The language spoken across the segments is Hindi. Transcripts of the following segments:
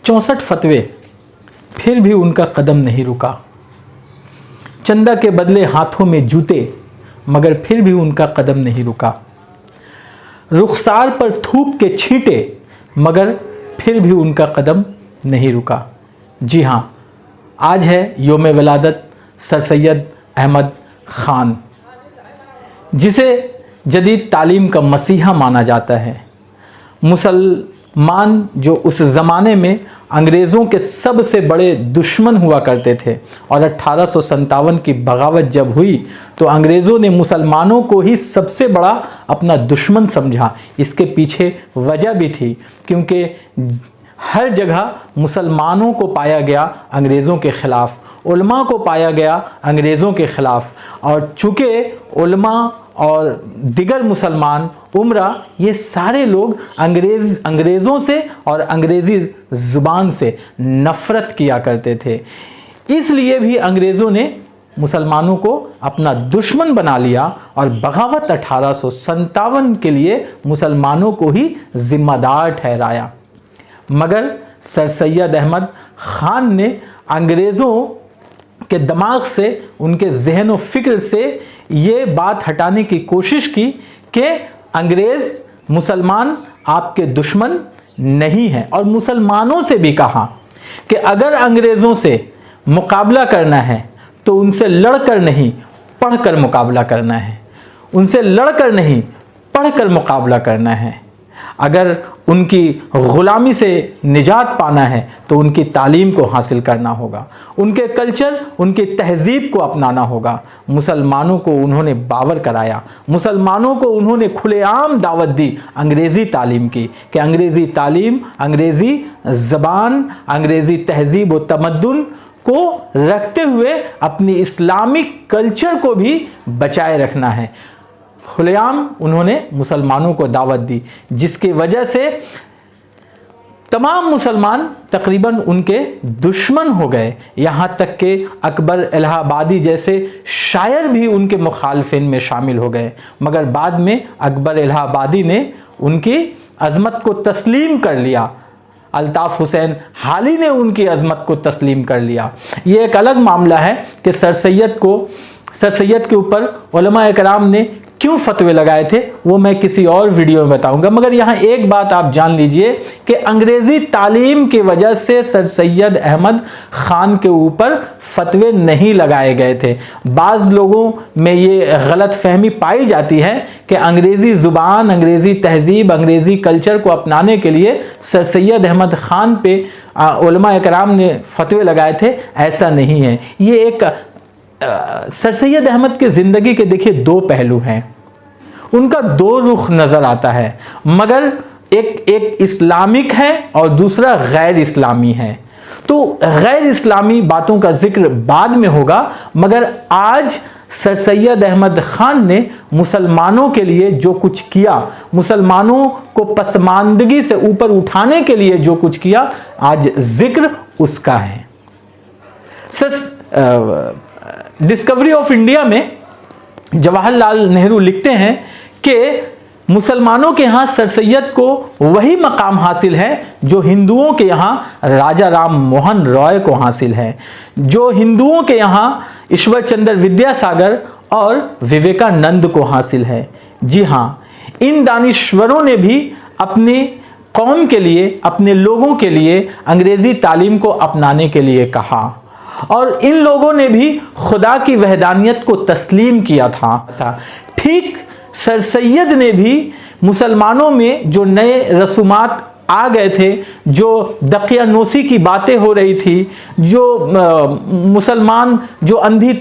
64 फतवे, फिर भी उनका कदम नहीं रुका। चंदा के बदले हाथों में जूते, मगर फिर भी उनका कदम नहीं रुका। रुखसार पर थूक के छींटे, मगर फिर भी उनका कदम नहीं रुका। जी हाँ, आज है योम विलादत सर सैयद अहमद ख़ान, जिसे जदीद तालीम का मसीहा माना जाता है। मुसलमान जो उस ज़माने में अंग्रेज़ों के सबसे बड़े दुश्मन हुआ करते थे, और 1857 की बगावत जब हुई तो अंग्रेज़ों ने मुसलमानों को ही सबसे बड़ा अपना दुश्मन समझा। इसके पीछे वजह भी थी, क्योंकि हर जगह मुसलमानों को पाया गया अंग्रेज़ों के ख़िलाफ़, उलमा को पाया गया अंग्रेज़ों के ख़िलाफ़, और चूँकि उलमा और दिगर मुसलमान उमरा ये सारे लोग अंग्रेज़ों से और अंग्रेज़ी ज़ुबान से नफ़रत किया करते थे। इसलिए भी अंग्रेज़ों ने मुसलमानों को अपना दुश्मन बना लिया और बगावत 1857 के लिए मुसलमानों को ही ज़िम्मेदार ठहराया। मगर सर सैयद अहमद ख़ान ने अंग्रेज़ों के दिमाग से, उनके जहन व फ़िक्र से ये बात हटाने की कोशिश की कि अंग्रेज़ मुसलमान आपके दुश्मन नहीं हैं, और मुसलमानों से भी कहा कि अगर अंग्रेज़ों से मुकाबला करना है तो उनसे लड़कर नहीं पढ़कर मुकाबला करना है, उनसे लड़कर नहीं पढ़कर मुकाबला करना है। अगर उनकी ग़ुलामी से निजात पाना है तो उनकी तालीम को हासिल करना होगा, उनके कल्चर, उनकी तहज़ीब को अपनाना होगा। मुसलमानों को उन्होंने बावर कराया, मुसलमानों को उन्होंने खुलेआम दावत दी अंग्रेज़ी तालीम की, कि अंग्रेज़ी तालीम, अंग्रेज़ी ज़बान, अंग्रेज़ी तहज़ीब व तमद्दुन को रखते हुए अपनी इस्लामिक कल्चर को भी बचाए रखना है। खुलेआम उन्होंने मुसलमानों को दावत दी, जिसकी वजह से तमाम मुसलमान तकरीबन उनके दुश्मन हो गए। यहाँ तक कि अकबर इलाहाबादी जैसे शायर भी उनके मुखालफिन में शामिल हो गए, मगर बाद में अकबर इलाहाबादी ने उनकी अज़मत को तस्लीम कर लिया। अल्ताफ़ हुसैन हाली ने उनकी अज़मत को तस्लीम कर लिया। ये एक अलग मामला है कि सर सैयद के ऊपर उलमा इकराम ने क्यों फतवे लगाए थे, वो मैं किसी और वीडियो में बताऊंगा। मगर यहाँ एक बात आप जान लीजिए कि अंग्रेज़ी तालीम की वजह से सर सैयद अहमद ख़ान के ऊपर फतवे नहीं लगाए गए थे। बाज़ लोगों में ये गलत फहमी पाई जाती है कि अंग्रेज़ी ज़ुबान, अंग्रेज़ी तहज़ीब, अंग्रेज़ी कल्चर को अपनाने के लिए सर सैयद अहमद ख़ान पे उलमा इकराम ने फतवे लगाए थे। ऐसा नहीं है। ये एक सर सैयद अहमद की ज़िंदगी के देखिए दो पहलू हैं, उनका दो रुख नज़र आता है, मगर एक इस्लामिक है और दूसरा गैर इस्लामी है। तो गैर इस्लामी बातों का जिक्र बाद में होगा, मगर आज सर सैयद अहमद ख़ान ने मुसलमानों के लिए जो कुछ किया, मुसलमानों को पसमानदगी से ऊपर उठाने के लिए जो कुछ किया, आज जिक्र उसका है। डिस्कवरी ऑफ इंडिया में जवाहरलाल नेहरू लिखते हैं कि मुसलमानों के यहाँ सर सैयद को वही मकाम हासिल है जो हिंदुओं के यहाँ राजा राम मोहन रॉय को हासिल है, जो हिंदुओं के यहाँ ईश्वर चंद्र विद्यासागर और विवेकानंद को हासिल है। जी हाँ, इन दानिश्वरों ने भी अपनी कौम के लिए, अपने लोगों के लिए अंग्रेज़ी तालीम को अपनाने के लिए कहा, और इन लोगों ने भी खुदा की वहदानियत को तस्लीम किया था। ठीक सर सैयद ने भी मुसलमानों में जो नए रसूमात आ गए थे, जो दकियानोसी की बातें हो रही थी, जो मुसलमान जो अंधी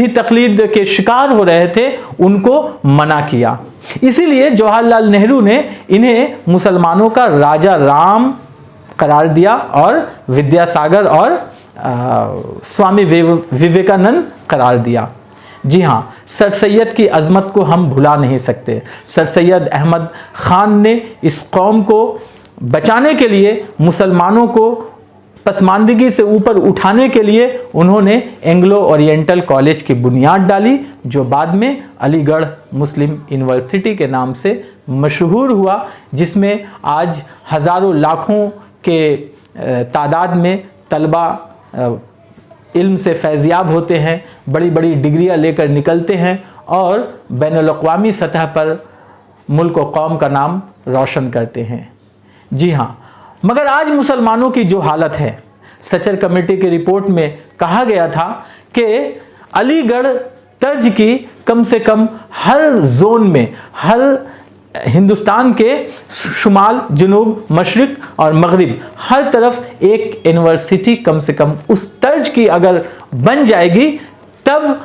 तकलीद के शिकार हो रहे थे, उनको मना किया। इसीलिए जवाहरलाल नेहरू ने इन्हें मुसलमानों का राजा राम करार दिया और विद्यासागर और स्वामी विवेकानंद करार दिया। जी हाँ, सर सैयद की अज़मत को हम भुला नहीं सकते। सर सैयद अहमद ख़ान ने इस कौम को बचाने के लिए मुसलमानों को पसमानदगी से ऊपर उठाने के लिए उन्होंने एंग्लो ओरिएंटल कॉलेज की बुनियाद डाली, जो बाद में अलीगढ़ मुस्लिम यूनिवर्सिटी के नाम से मशहूर हुआ, जिसमें आज हज़ारों लाखों के तादाद में तलबा इल्म से फैज़याब होते हैं, बड़ी बड़ी डिग्रियां लेकर निकलते हैं और बैनुल-अक़वामी सतह पर मुल्क व कौम का नाम रोशन करते हैं। जी हाँ, मगर आज मुसलमानों की जो हालत है, सचर कमेटी की रिपोर्ट में कहा गया था कि अलीगढ़ तर्ज की कम से कम हर जोन में, हर हिंदुस्तान के शुमाल, जुनूब, मशरिक और मगरिब हर तरफ एक यूनिवर्सिटी कम से कम उस तर्ज की अगर बन जाएगी, तब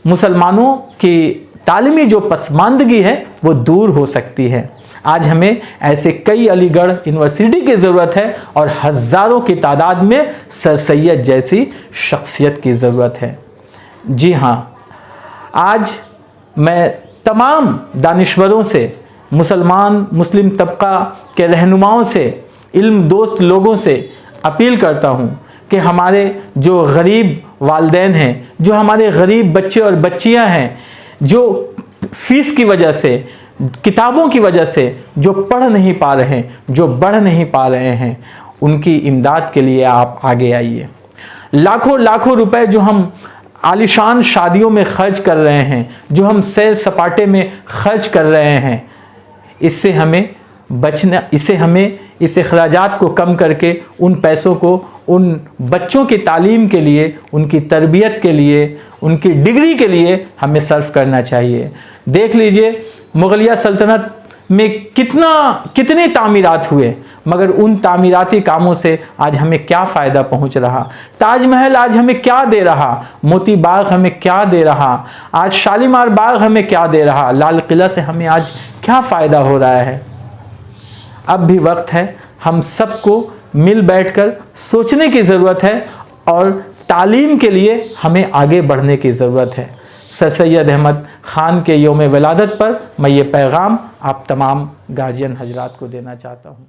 मुसलमानों की तालीमी जो पसमानदगी है वो दूर हो सकती है। आज हमें ऐसे कई अलीगढ़ यूनिवर्सिटी की ज़रूरत है और हज़ारों की तादाद में सर सैयद जैसी शख्सियत की ज़रूरत है। जी हाँ, आज मैं तमाम दानिश्वरों से, मुस्लिम तबका के रहनुमाओं से, इल्म दोस्त लोगों से अपील करता हूँ कि हमारे जो गरीब वालिदैन हैं, जो हमारे गरीब बच्चे और बच्चियाँ हैं, जो फीस की वजह से, किताबों की वजह से जो पढ़ नहीं पा रहे हैं, जो बढ़ नहीं पा रहे हैं, उनकी इमदाद के लिए आप आगे आइए। लाखों लाखों रुपए जो हम आलिशान शादियों में खर्च कर रहे हैं, जो हम सैर सपाटे में खर्च कर रहे हैं, इससे हमें बचना, इस अखराजात को कम करके उन पैसों को उन बच्चों की तालीम के लिए, उनकी तरबियत के लिए, उनकी डिग्री के लिए हमें सर्फ करना चाहिए। देख लीजिए मुग़लिया सल्तनत में कितने तामीरात हुए, मगर उन तामीराती कामों से आज हमें क्या फ़ायदा पहुंच रहा? ताजमहल आज हमें क्या दे रहा? मोती बाग हमें क्या दे रहा? आज शालीमार बाग हमें क्या दे रहा? लाल किला से हमें आज क्या फ़ायदा हो रहा है? अब भी वक्त है, हम सबको मिल बैठकर सोचने की ज़रूरत है और तालीम के लिए हमें आगे बढ़ने की ज़रूरत है। सर सैयद अहमद ख़ान के यौम विलादत पर मैं ये पैगाम आप तमाम गार्जियन हजरात को देना चाहता हूँ।